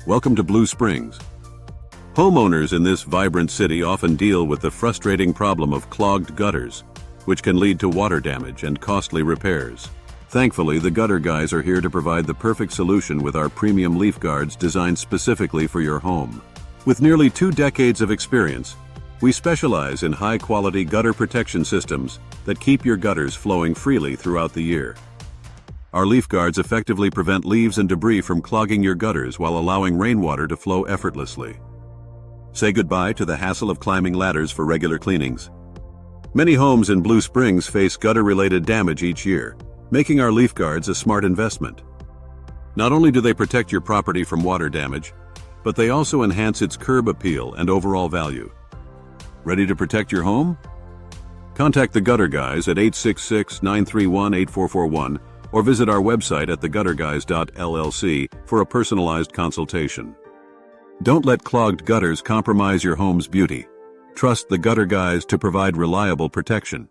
Welcome to Blue Springs. Homeowners in this vibrant city often deal with the frustrating problem of clogged gutters, which can lead to water damage and costly repairs. Thankfully, the gutter guys are here to provide the perfect solution with our premium leaf guards designed specifically for your home. With nearly 2 decades of experience, we specialize in high-quality gutter protection systems that keep your gutters flowing freely throughout the year. Our leaf guards effectively prevent leaves and debris from clogging your gutters while allowing rainwater to flow effortlessly. Say goodbye to the hassle of climbing ladders for regular cleanings. Many homes in Blue Springs face gutter-related damage each year, making our leaf guards a smart investment. Not only do they protect your property from water damage, but they also enhance its curb appeal and overall value. Ready to protect your home? Contact the Gutter Guys at 866-931-8441 or visit our website at thegutterguys.llc for a personalized consultation. Don't let clogged gutters compromise your home's beauty. Trust the Gutter Guys to provide reliable protection.